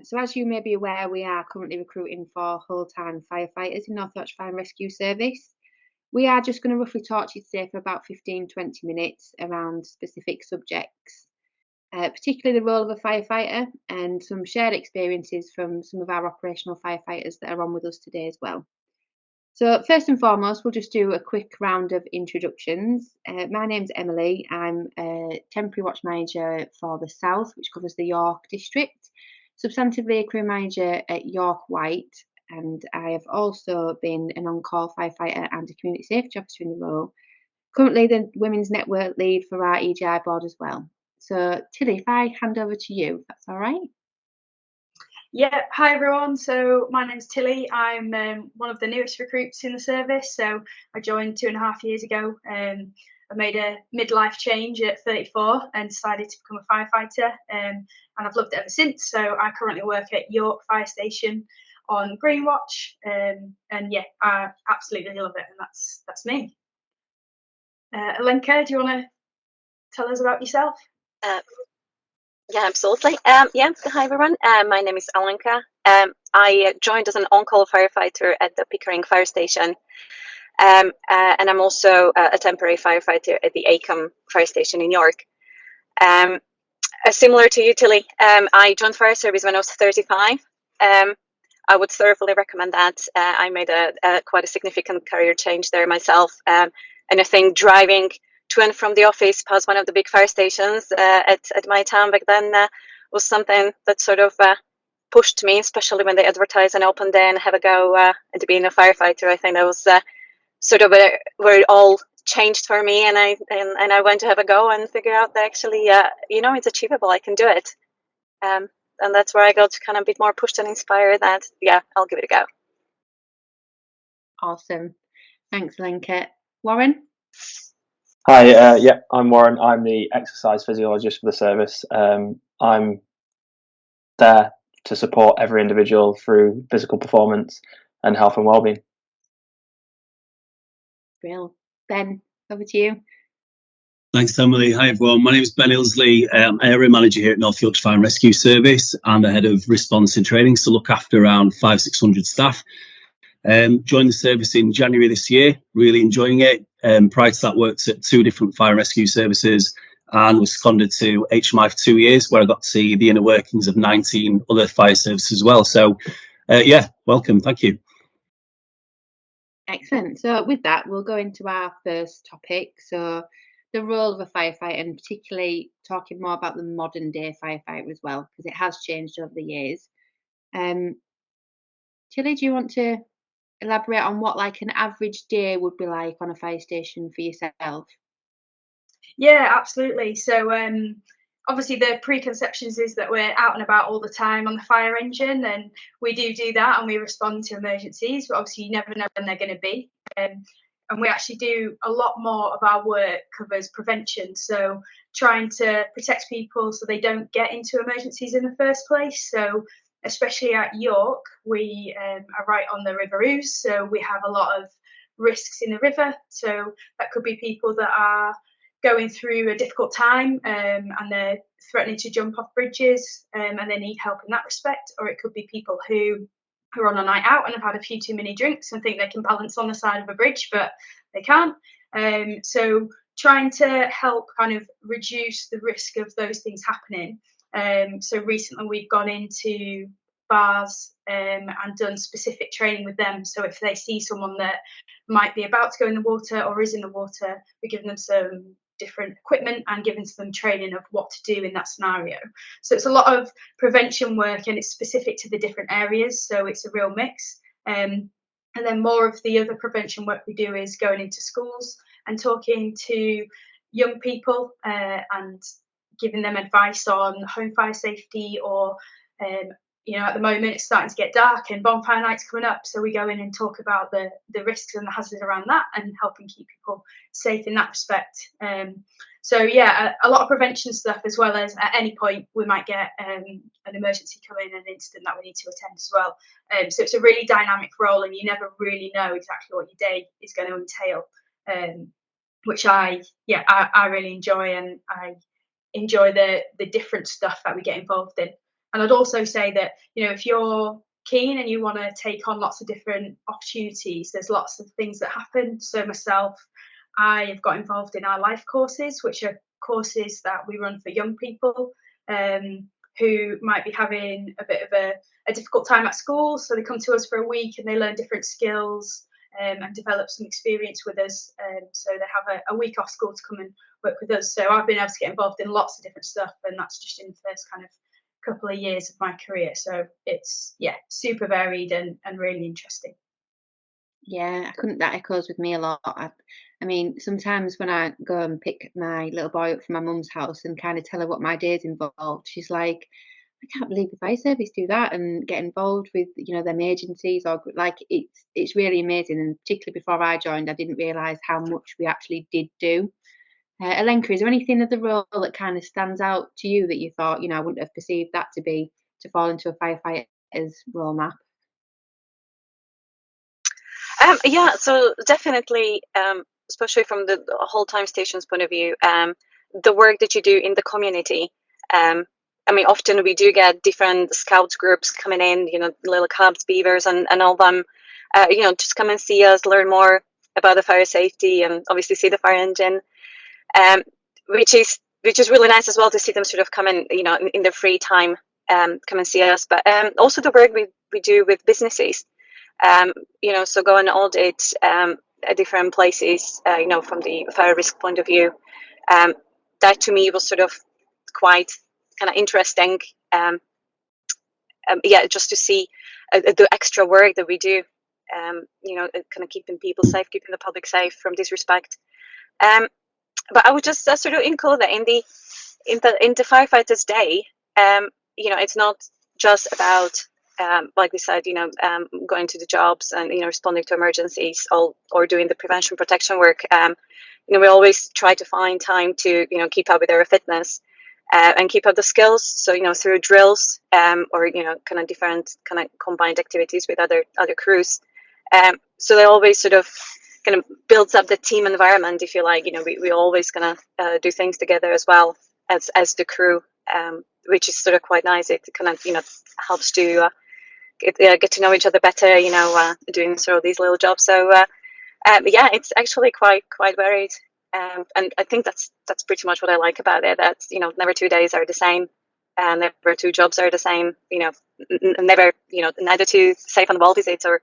So as you may be aware, we are currently recruiting for full-time firefighters in North Yorkshire Fire and Rescue Service. We are just going to roughly talk to you today for about 15-20 minutes around specific subjects, particularly the role of a firefighter and some shared experiences from some of our operational firefighters that are on with us today as well. So first and foremost, we'll just do a quick round of introductions. My name's Emily. I'm a temporary watch manager for the South, which covers the York district, substantively a crew manager at York White, and I have also been an on-call firefighter and a community safety officer in the role. Currently the Women's Network lead for our EGI board as well. So Tilly, if I hand over to you, if that's all right. Yeah, hi everyone. So my name's Tilly. I'm one of the newest recruits in the service. So I joined 2.5 years ago. I made a midlife change at 34 and decided to become a firefighter, and I've loved it ever since. So I currently work at York Fire Station on Green Watch, and yeah, I absolutely love it, and that's me. Alenka, do you want to tell us about yourself? Yeah, absolutely. Hi everyone. My name is Alenka. I joined as an on-call firefighter at the Pickering Fire Station, and I'm also a temporary firefighter at the Acom Fire Station in York. Similar to you, Tilly, I joined fire service when I was 35. I would thoroughly recommend that. I made quite a significant career change there myself, and I think driving to and from the office past one of the big fire stations at my town back then was something that sort of pushed me, especially when they advertised an open day and have a go at being a firefighter. I think that was sort of where it all changed for me, and I went to have a go and figure out that actually, it's achievable. I can do it, and that's where I got kind of a bit more pushed and inspired that, yeah, I'll give it a go. Awesome. Thanks, Alenka. Warren? Hi, I'm Warren. I'm the exercise physiologist for the service. I'm there to support every individual through physical performance and health and wellbeing. Brill. Ben, over to you. Thanks, Emily. Hi, everyone. My name is Ben Ilsley. I'm area manager here at North Yorkshire Fire and Rescue Service and the head of response and training, so look after around 500-600 staff. Joined the service in January this year, really enjoying it. Prior to that, worked at 2 different fire and rescue services and was seconded to HMI for 2 years, where I got to see the inner workings of 19 other fire services as well. So, welcome. Thank you. Excellent. So with that, we'll go into our first topic. So the role of a firefighter, and particularly talking more about the modern day firefighter as well, because it has changed over the years. Tilly, do you want to elaborate on what like an average day would be like on a fire station for yourself? Yeah, absolutely. So obviously the preconceptions is that we're out and about all the time on the fire engine, and we do that and we respond to emergencies, but obviously you never know when they're going to be. And we actually do a lot more of our work covers prevention, so trying to protect people so they don't get into emergencies in the first place. So especially at York, we are right on the River Ouse, so we have a lot of risks in the river. So that could be people that are going through a difficult time and they're threatening to jump off bridges and they need help in that respect, or it could be people who are on a night out and have had a few too many drinks and think they can balance on the side of a bridge, but they can't. So trying to help kind of reduce the risk of those things happening. So recently we've gone into bars and done specific training with them. So if they see someone that might be about to go in the water or is in the water, we're giving them some different equipment and giving them training of what to do in that scenario. So it's a lot of prevention work and it's specific to the different areas, so it's a real mix. And then more of the other prevention work we do is going into schools and talking to young people and giving them advice on home fire safety, or at the moment it's starting to get dark and bonfire night's coming up, so we go in and talk about the risks and the hazards around that and helping keep people safe in that respect. So yeah, a lot of prevention stuff, as well as at any point we might get an emergency come in, an incident that we need to attend as well. So it's a really dynamic role and you never really know exactly what your day is going to entail, which I really enjoy, and I enjoy the different stuff that we get involved in. And I'd also say that, if you're keen and you want to take on lots of different opportunities, there's lots of things that happen. So myself, I have got involved in our life courses, which are courses that we run for young people who might be having a bit of a difficult time at school. So they come to us for a week and they learn different skills and develop some experience with us. So they have a week off school to come and work with us. So I've been able to get involved in lots of different stuff, and that's just in the first kind of couple of years of my career. So it's super varied and really interesting. Yeah, that echoes with me a lot. I mean, sometimes when I go and pick my little boy up from my mum's house and kind of tell her what my day's involved, she's like, I can't believe the fire service do that and get involved with, them agencies, or like it's really amazing. And particularly before I joined, I didn't realise how much we actually did do. Alenka, is there anything of the role that kind of stands out to you that you thought, I wouldn't have perceived that to fall into a firefighter's role map? Yeah, so definitely, especially from the whole time station's point of view, the work that you do in the community. I mean, often we do get different scouts groups coming in, little cubs, beavers, and all them, just come and see us, learn more about the fire safety, and obviously see the fire engine, which is really nice as well to see them sort of come in, in their free time, come and see us. But also the work we do with businesses. So go and audit at different places, from the fire risk point of view. That to me was sort of quite kind of interesting. Just to see the extra work that we do, kind of keeping people safe, keeping the public safe from this respect. But I would just sort of include that in the firefighters' day. It's not just about like we said, going to the jobs and responding to emergencies or doing the prevention protection work. We always try to find time to keep up with our fitness and keep up the skills. So through drills or kind of different kind of combined activities with other crews. So they always sort of kind of builds up the team environment, if you like. We always gonna do things together as well as the crew, which is sort of quite nice. It kind of helps to get to know each other better, doing sort of these little jobs. So it's actually quite varied, and I think that's pretty much what I like about it. That never 2 days are the same, and never 2 jobs are the same. Never neither 2 safe and well visits or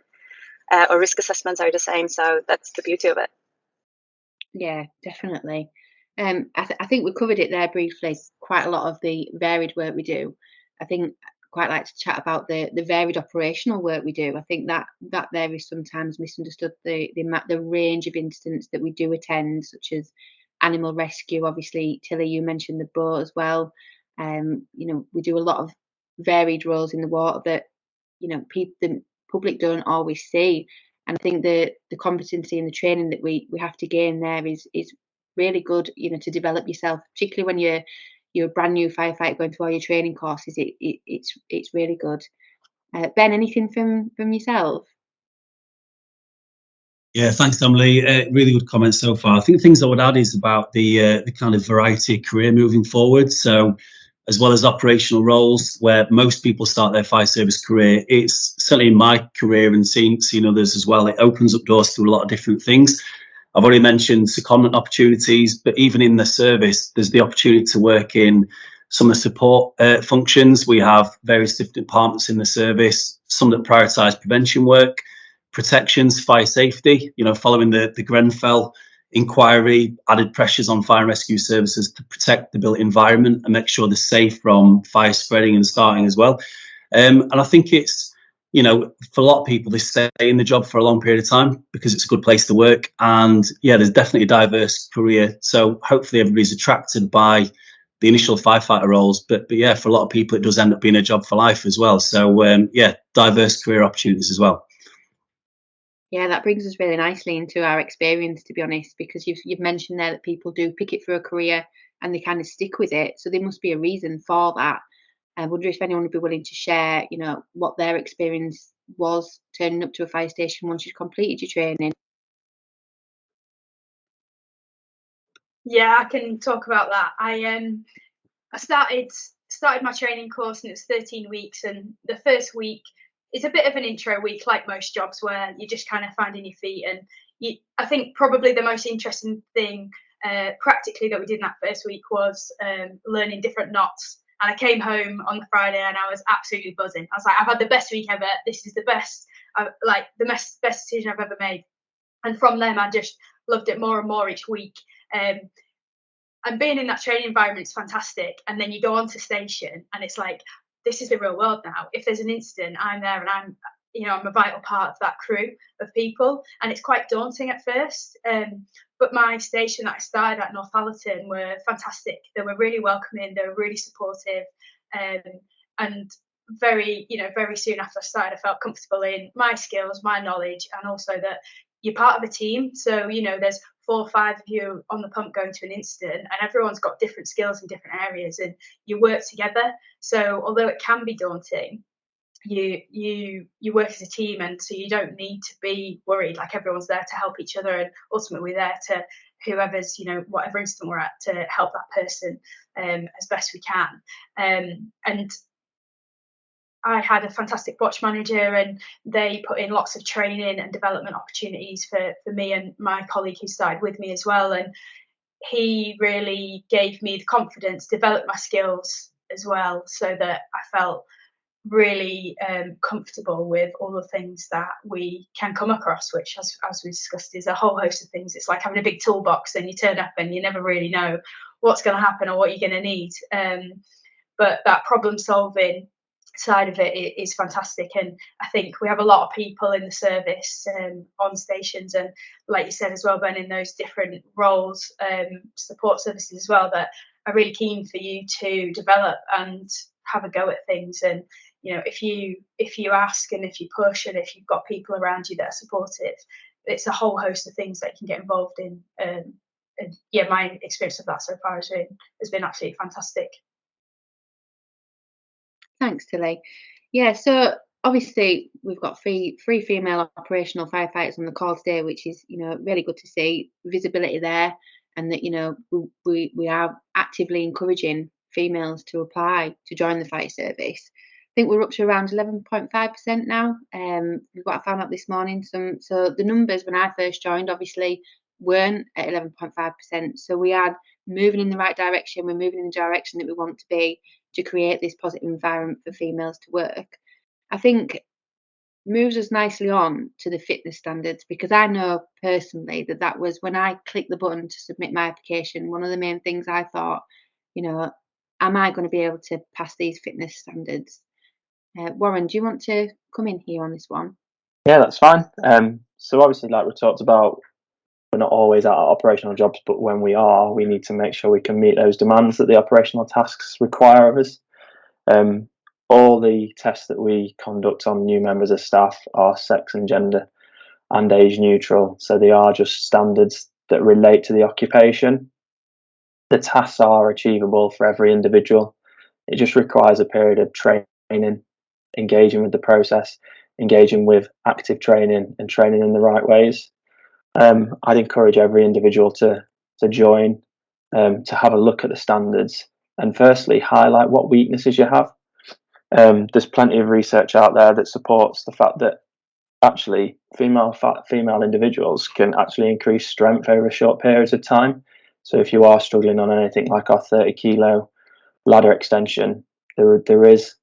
risk assessments are the same. So that's the beauty of it. Yeah, definitely. I think we covered it there briefly. Quite a lot of the varied work we do. I think quite like to chat about the varied operational work we do. I think that there is sometimes misunderstood, the range of incidents that we do attend, such as animal rescue. Obviously, Tilly, you mentioned the boat as well. We do a lot of varied roles in the water that the public don't always see. And I think the competency and the training that we have to gain there is really good, to develop yourself, particularly when you're a brand new firefighter going through all your training courses. It's really good. Ben, anything from yourself? Yeah, thanks, Emily. Really good comments so far. I think things I would add is about the kind of variety of career moving forward. So, as well as operational roles, where most people start their fire service career, it's certainly in my career and seen others as well. It opens up doors to a lot of different things. I've already mentioned secondment opportunities, but even in the service, there's the opportunity to work in some of the support functions. We have various different departments in the service, some that prioritise prevention work, protections, fire safety. Following the Grenfell inquiry, added pressures on fire and rescue services to protect the built environment and make sure they're safe from fire spreading and starting as well. And I think it's, for a lot of people, they stay in the job for a long period of time because it's a good place to work. And there's definitely a diverse career. So hopefully everybody's attracted by the initial firefighter roles. But for a lot of people, it does end up being a job for life as well. So diverse career opportunities as well. Yeah, that brings us really nicely into our experience, to be honest, because you've mentioned there that people do pick it for a career and they kind of stick with it. So there must be a reason for that. I wonder if anyone would be willing to share, what their experience was turning up to a fire station once you'd completed your training. Yeah, I can talk about that. I started started my training course, and it was 13 weeks. And the first week is a bit of an intro week, like most jobs, where you're just kind of finding your feet. And I think probably the most interesting thing practically that we did in that first week was learning different knots. And I came home on the Friday and I was absolutely buzzing. I was like, I've had the best week ever. This is the best, best decision I've ever made. And from then, I just loved it more and more each week. And being in that training environment is fantastic. And then you go on to station and it's like, this is the real world now. If there's an incident, I'm there, and I'm a vital part of that crew of people. And it's quite daunting at first. But my station that I started at, Northallerton, were fantastic. They were really welcoming. They were really supportive. And very soon after I started, I felt comfortable in my skills, my knowledge, and also that you're part of a team. So, there's 4 or 5 of you on the pump going to an incident, and everyone's got different skills in different areas, and you work together. So although it can be daunting, you work as a team, and so you don't need to be worried. Like, everyone's there to help each other, and ultimately we're there to whoever's, whatever incident we're at, to help that person as best we can. And I had a fantastic watch manager, and they put in lots of training and development opportunities for me and my colleague who started with me as well. And he really gave me the confidence, developed my skills as well, so that I felt really comfortable with all the things that we can come across, which, as we discussed, is a whole host of things. It's like having a big toolbox, and you turn up and you never really know what's going to happen or what you're going to need. But that problem solving side of it is fantastic. And I think we have a lot of people in the service on stations, and like you said as well, Ben, in those different roles, support services as well, that are really keen for you to develop and have a go at things. And if you ask, and if you push, and if you've got people around you that are supportive, it's a whole host of things that you can get involved in. And yeah, my experience of that so far has been absolutely fantastic. Thanks, Tilly. Yeah, so obviously we've got three female operational firefighters on the call today, which is really good to see visibility there, and that we are actively encouraging females to apply to join the fire service. I think we're up to around 11.5% now. We've got, I found out this morning, so the numbers when I first joined obviously weren't at 11.5%. So we are moving in the right direction. We're moving in the direction that we want to be, to create this positive environment for females to work. I think moves us nicely on to the fitness standards, because I know personally that was when I clicked the button to submit my application, one of the main things I thought, am I going to be able to pass these fitness standards? Warren, do you want to come in here on this one? Yeah, that's fine. So obviously, like we talked about, we're not always at our operational jobs, but when we are, we need to make sure we can meet those demands that the operational tasks require of us. All the tests that we conduct on new members of staff are sex and gender and age neutral, so they are just standards that relate to the occupation. The tasks are achievable for every individual. It just requires a period of training, engaging with the process, engaging with active training, and training in the right ways. I'd encourage every individual to join, to have a look at the standards, and firstly highlight what weaknesses you have. There's plenty of research out there that supports the fact that actually female individuals can actually increase strength over short periods of time. So if you are struggling on anything like our 30 kilo ladder extension, there is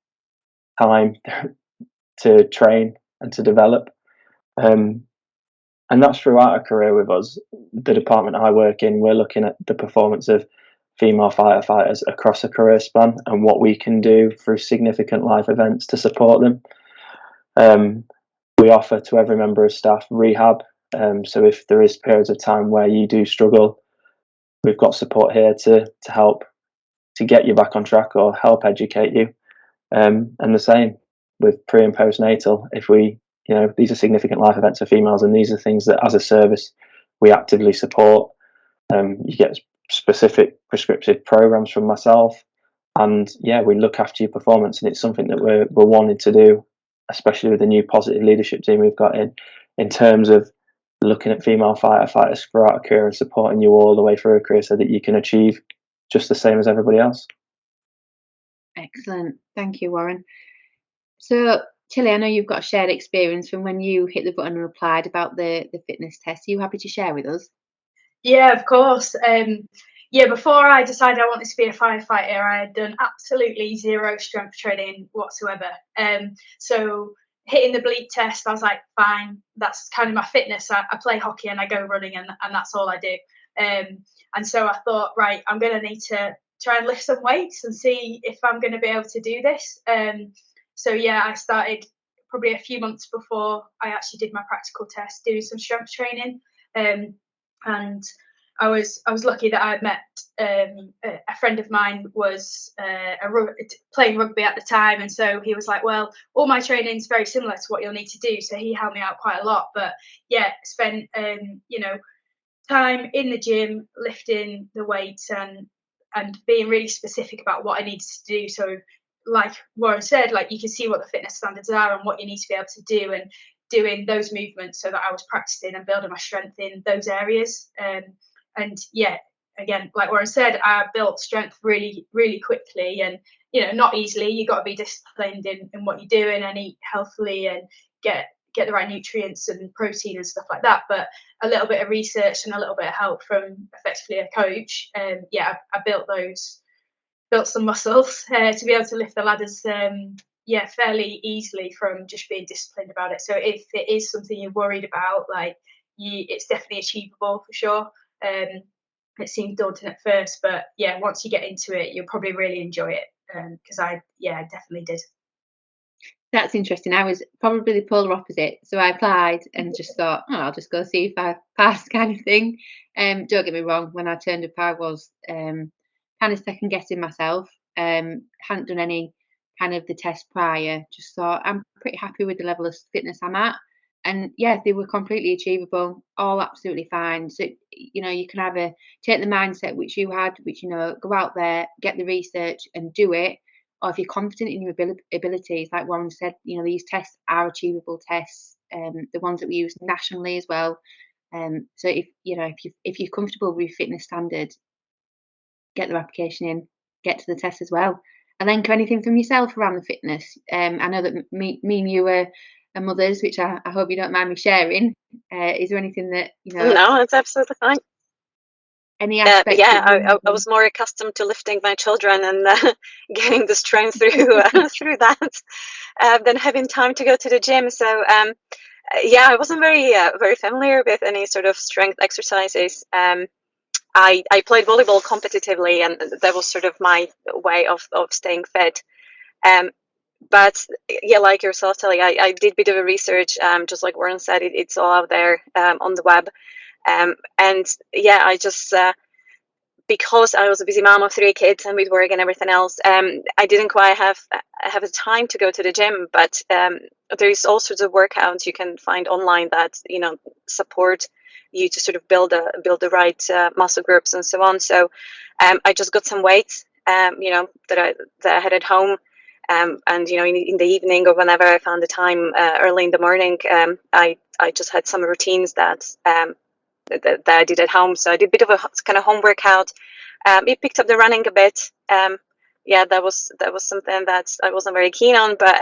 time to train and to develop. And that's throughout a career with us. The department I work in, we're looking at the performance of female firefighters across a career span and what we can do through significant life events to support them. We offer to every member of staff rehab. So if there is periods of time where you do struggle, we've got support here to help to get you back on track or help educate you. And the same with pre and postnatal. If we these are significant life events for females, and these are things that as a service we actively support. You get specific prescriptive programs from myself, and we look after your performance, and it's something that we're wanting to do, especially with the new positive leadership team we've got in terms of looking at female firefighters throughout a career and supporting you all the way through a career so that you can achieve just the same as everybody else. Excellent. Thank you, Warren. So, Tilly, I know you've got a shared experience from when you hit the button and applied about the fitness test. Are you happy to share with us? Yeah, of course. Before I decided I wanted to be a firefighter, I had done absolutely zero strength training whatsoever. So hitting the bleep test, I was like, fine, that's kind of my fitness. I play hockey and I go running, and that's all I do. And so I thought, right, I'm going to need to try and lift some weights and see if I'm going to be able to do this. I started probably a few months before I actually did my practical test, doing some strength training. And I was lucky that I had met a friend of mine was playing rugby at the time, and so he was like, "Well, all my training's very similar to what you'll need to do," so he helped me out quite a lot. But yeah, spent time in the gym lifting the weights and being really specific about what I needed to do. So, like Warren said, like you can see what the fitness standards are and what you need to be able to do, and doing those movements so that I was practicing and building my strength in those areas. Again, like Warren said, I built strength really, really quickly, and not easily. You got to be disciplined in what you're doing and eat healthily and get the right nutrients and protein and stuff like that. But a little bit of research and a little bit of help from effectively a coach, I built some muscles to be able to lift the ladders fairly easily from just being disciplined about it. So if it is something you're worried about, it's definitely achievable for sure. It seemed daunting at first, but yeah, once you get into it, you'll probably really enjoy it. Because I definitely did. That's interesting. I was probably the polar opposite. So I applied and just thought, oh, I'll just go see if I pass, kind of thing. Don't get me wrong, when I turned up, I was kind of second guessing myself. Hadn't done any kind of the test prior. Just thought I'm pretty happy with the level of fitness I'm at. And yeah, they were completely achievable, all absolutely fine. So, you can either take the mindset which you had, which, go out there, get the research and do it. Or if you're confident in your abilities, like Warren said, these tests are achievable tests, the ones that we use nationally as well. So if you're comfortable with your fitness standard, get the application in, get to the test as well. And then anything from yourself around the fitness. I know that me and you are mothers, which I hope you don't mind me sharing. Is there anything that No, it's absolutely fine. Any aspect? I was more accustomed to lifting my children and getting the strength through through that than having time to go to the gym. So I wasn't very familiar with any sort of strength exercises. I played volleyball competitively, and that was sort of my way of staying fit. But yeah, like yourself, Telly, I did a bit of a research. Just like Warren said, it's all out there on the web. I just because I was a busy mom of 3 kids and with work and everything else, I didn't quite have the time to go to the gym. But there's all sorts of workouts you can find online that support you to sort of build the right muscle groups and so on. So I just got some weights, that I had at home. And in the evening or whenever I found the time, early in the morning, I just had some routines that I did at home. So I did a bit of a kind of home workout. It picked up the running a bit. That was something that I wasn't very keen on, but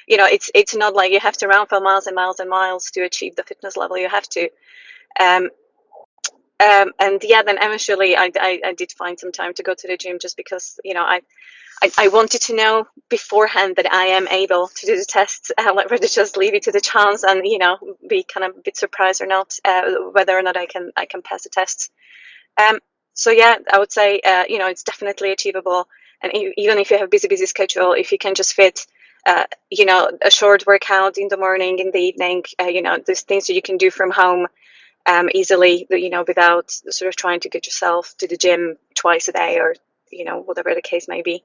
it's not like you have to run for miles and miles and miles to achieve the fitness level you have to. Then eventually I did find some time to go to the gym, just because I wanted to know beforehand that I am able to do the tests, rather just leave it to the chance and be kind of a bit surprised or not, whether or not I can pass the tests. I would say it's definitely achievable, and even if you have a busy schedule, if you can just fit a short workout in the morning, in the evening, there's things that you can do from home easily, without sort of trying to get yourself to the gym twice a day or whatever the case may be.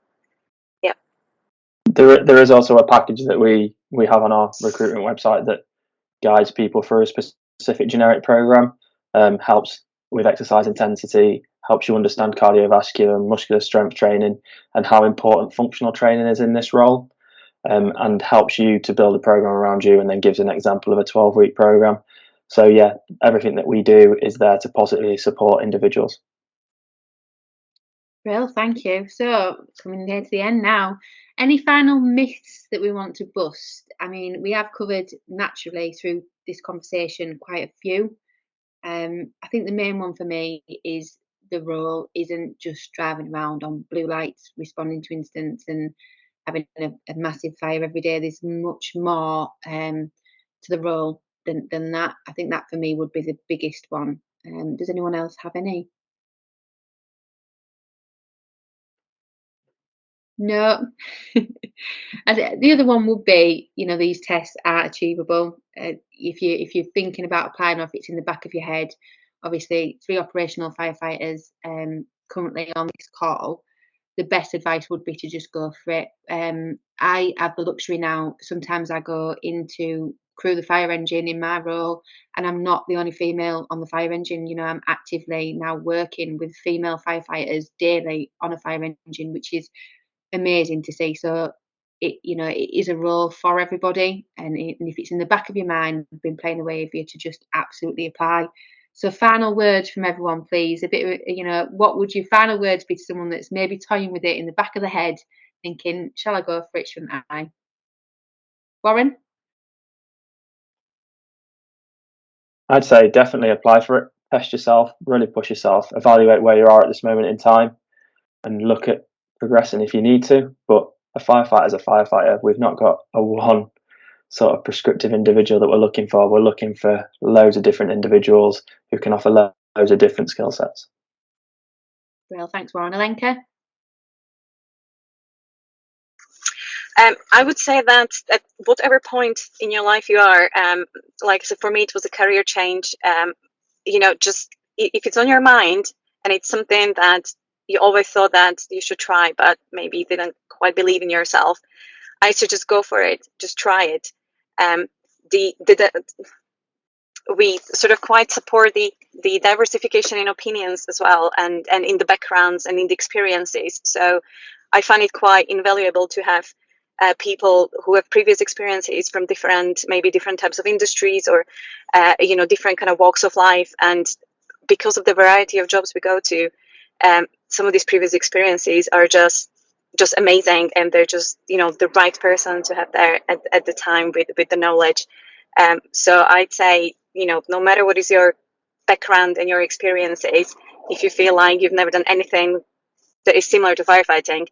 Yeah. There is also a package that we have on our recruitment website that guides people through a specific generic program, helps with exercise intensity, helps you understand cardiovascular and muscular strength training and how important functional training is in this role, and helps you to build a program around you, and then gives an example of a 12-week program. So yeah, everything that we do is there to positively support individuals. Well, thank you. So, coming near to the end now, any final myths that we want to bust? I mean, we have covered naturally through this conversation quite a few. I think the main one for me is the role isn't just driving around on blue lights, responding to incidents, and having a massive fire every day. There's much more to the role than that. I think that for me would be the biggest one. Does anyone else have any? No. The other one would be, these tests are achievable. If you're thinking about applying, or if it's in the back of your head, obviously 3 operational firefighters currently on this call. The best advice would be to just go for it. I have the luxury now. Sometimes I go into crew the fire engine in my role, and I'm not the only female on the fire engine. I'm actively now working with female firefighters daily on a fire engine, which is amazing to see. So it is a role for everybody, and if it's in the back of your mind, been playing away with you to just absolutely apply. So final words from everyone, please. A bit, what would your final words be to someone that's maybe toying with it in the back of the head, thinking, "Shall I go for it? Shouldn't I?" Warren? I'd say definitely apply for it, test yourself, really push yourself, evaluate where you are at this moment in time, and look at progressing if you need to. But a firefighter is a firefighter. We've not got a one sort of prescriptive individual that we're looking for. We're looking for loads of different individuals who can offer loads of different skill sets. Well, thanks, Warren. Alenka? I would say that at whatever point in your life you are, like I said, for me, it was a career change. Just if it's on your mind and it's something that you always thought that you should try, but maybe you didn't quite believe in yourself, I should just go for it. Just try it. The we sort of quite support the diversification in opinions as well, and in the backgrounds and in the experiences. So I find it quite invaluable to have people who have previous experiences from maybe different types of industries, or different kind of walks of life. And because of the variety of jobs we go to, some of these previous experiences are just amazing, and they're just the right person to have there at the time with the knowledge. So I'd say, no matter what is your background and your experiences, if you feel like you've never done anything that is similar to firefighting,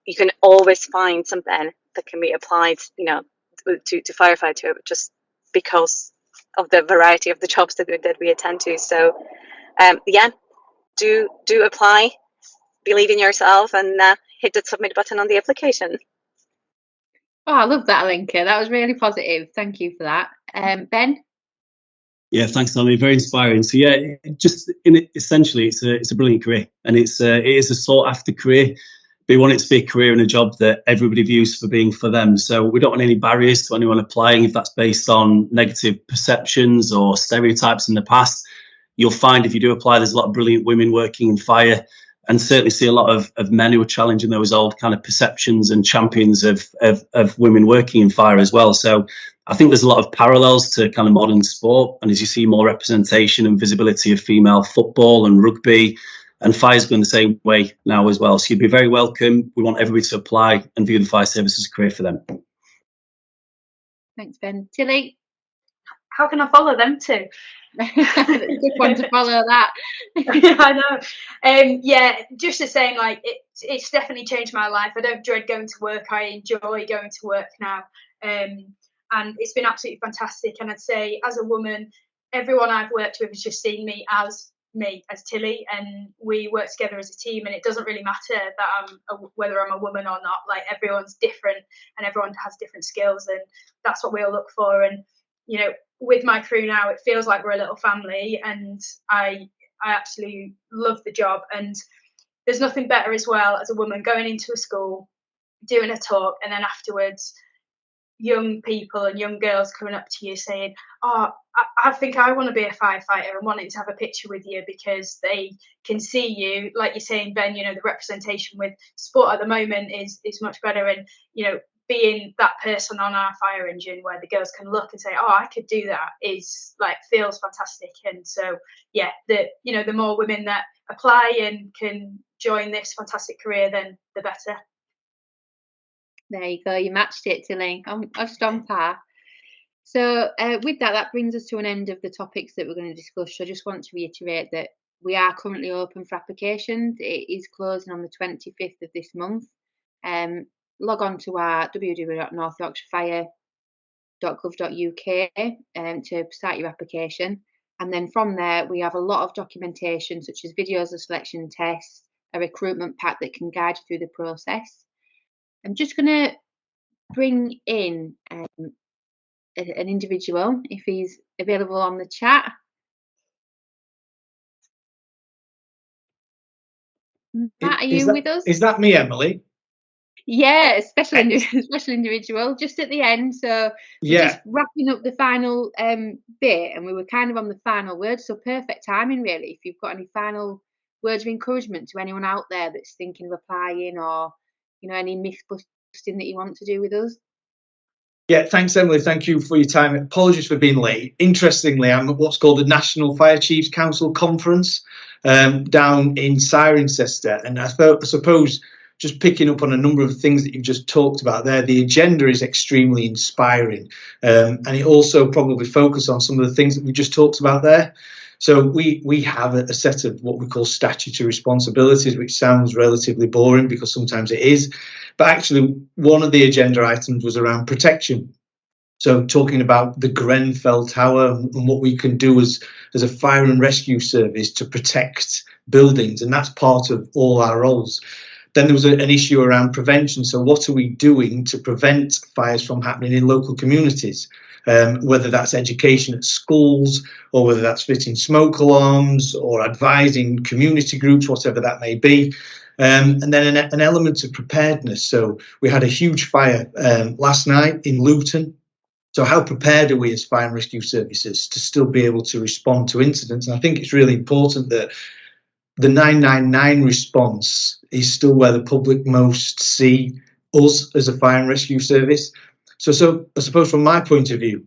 you can always find something that can be applied, to firefighter, just because of the variety of the jobs that we attend to. So, do apply, believe in yourself, and hit the submit button on the application. Oh, I love that, Alenka. That was really positive. Thank you for that. Ben? Yeah, thanks, Tommy. Very inspiring. So yeah, essentially, it's a brilliant career, and it is a sought after career. We want it to be a career and a job that everybody views for being for them. So we don't want any barriers to anyone applying if that's based on negative perceptions or stereotypes in the past. You'll find if you do apply, there's a lot of brilliant women working in fire, and certainly see a lot of men who are challenging those old kind of perceptions and champions of women working in fire as well. So I think there's a lot of parallels to kind of modern sport. And as you see more representation and visibility of female football and rugby, and fire's going the same way now as well. So you'd be very welcome. We want everybody to apply and view the fire service as a career for them. Thanks, Ben. Tilly? How can I follow them too? Good one to follow that. I know. Yeah, just the same, like it's definitely changed my life. I don't dread going to work. I enjoy going to work now. And it's been absolutely fantastic. And I'd say, as a woman, everyone I've worked with has just seen me, as Tilly, and we work together as a team. And it doesn't really matter that whether I'm a woman or not. Like, everyone's different, and everyone has different skills, and that's what we all look for. And with my crew now, it feels like we're a little family, and I absolutely love the job. And there's nothing better as well as a woman going into a school, doing a talk, and then afterwards young people and young girls coming up to you saying, "Oh, I think I want to be a firefighter," and wanting to have a picture with you because they can see you. Like you're saying, Ben, the representation with sport at the moment is much better, and being that person on our fire engine where the girls can look and say, "Oh, I could do that," is feels fantastic. And so, yeah, the more women that apply and can join this fantastic career, then the better. There you go, you matched it, Tilly. I've on par. So with that, that brings us to an end of the topics that we're going to discuss. So I just want to reiterate that we are currently open for applications. It is closing on the 25th of this month. Log on to our www.northyorkshireFire.gov.uk to start your application. And then from there, we have a lot of documentation, such as videos of selection tests, a recruitment pack that can guide you through the process. I'm just going to bring in an individual, if he's available on the chat. Matt, are you with us? Is that me, Emily? Yeah, special individual, just at the end. So we're just wrapping up the final bit, and we were kind of on the final word. So perfect timing, really. If you've got any final words of encouragement to anyone out there that's thinking of applying, or any myth busting that you want to do with us. Yeah, thanks, Emily. Thank you for your time. Apologies for being late. Interestingly, I'm at what's called the National Fire Chiefs Council Conference down in Cirencester, and I suppose just picking up on a number of things that you've just talked about there, the agenda is extremely inspiring, and it also probably focuses on some of the things that we just talked about there. So we have a set of what we call statutory responsibilities, which sounds relatively boring because sometimes it is. But actually, one of the agenda items was around protection. So talking about the Grenfell Tower and what we can do as a fire and rescue service to protect buildings. And that's part of all our roles. Then there was an issue around prevention. So what are we doing to prevent fires from happening in local communities? Whether that's education at schools, or whether that's fitting smoke alarms, or advising community groups, whatever that may be. And then an element of preparedness. So we had a huge fire last night in Luton. So how prepared are we as fire and rescue services to still be able to respond to incidents? And I think it's really important that the 999 response is still where the public most see us as a fire and rescue service. So I suppose from my point of view,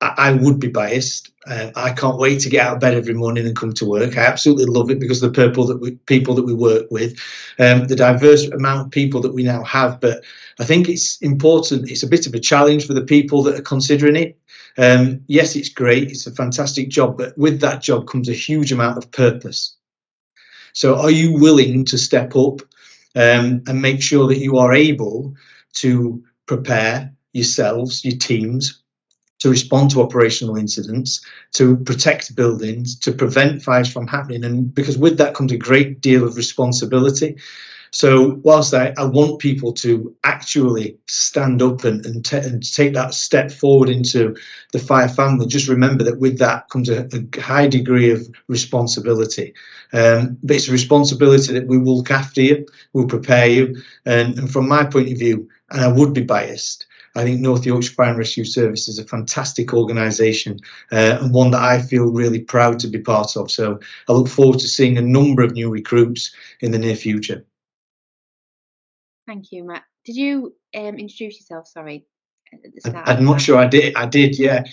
I would be biased. I can't wait to get out of bed every morning and come to work. I absolutely love it because of the people that we work with, the diverse amount of people that we now have. But I think it's important. It's a bit of a challenge for the people that are considering it. Yes, it's great. It's a fantastic job. But with that job comes a huge amount of purpose. So are you willing to step up and make sure that you are able to prepare yourselves, your teams, to respond to operational incidents, to protect buildings, to prevent fires from happening? And because with that comes a great deal of responsibility. So whilst I want people to actually stand up and take that step forward into the fire family, just remember that with that comes a high degree of responsibility. But it's a responsibility that we will look after you, we'll prepare you. And from my point of view, and I would be biased, I think North Yorkshire Fire and Rescue Service is a fantastic organisation and one that I feel really proud to be part of. So I look forward to seeing a number of new recruits in the near future. Thank you, Matt. Did you introduce yourself? Sorry. I'm not sure I did, yeah.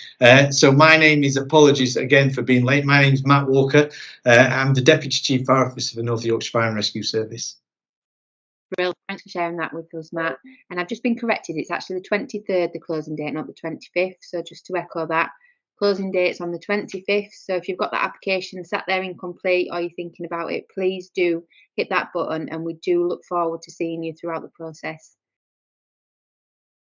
So my name is, apologies again for being late. My name is Matt Walker. I'm the Deputy Chief Fire Officer for North Yorkshire Fire and Rescue Service. Brilliant. Thanks for sharing that with us, Matt. And I've just been corrected. It's actually the 23rd, the closing date, not the 25th. So just to echo that, closing date's on the 25th. So if you've got that application sat there incomplete or you're thinking about it, please do hit that button, and we do look forward to seeing you throughout the process.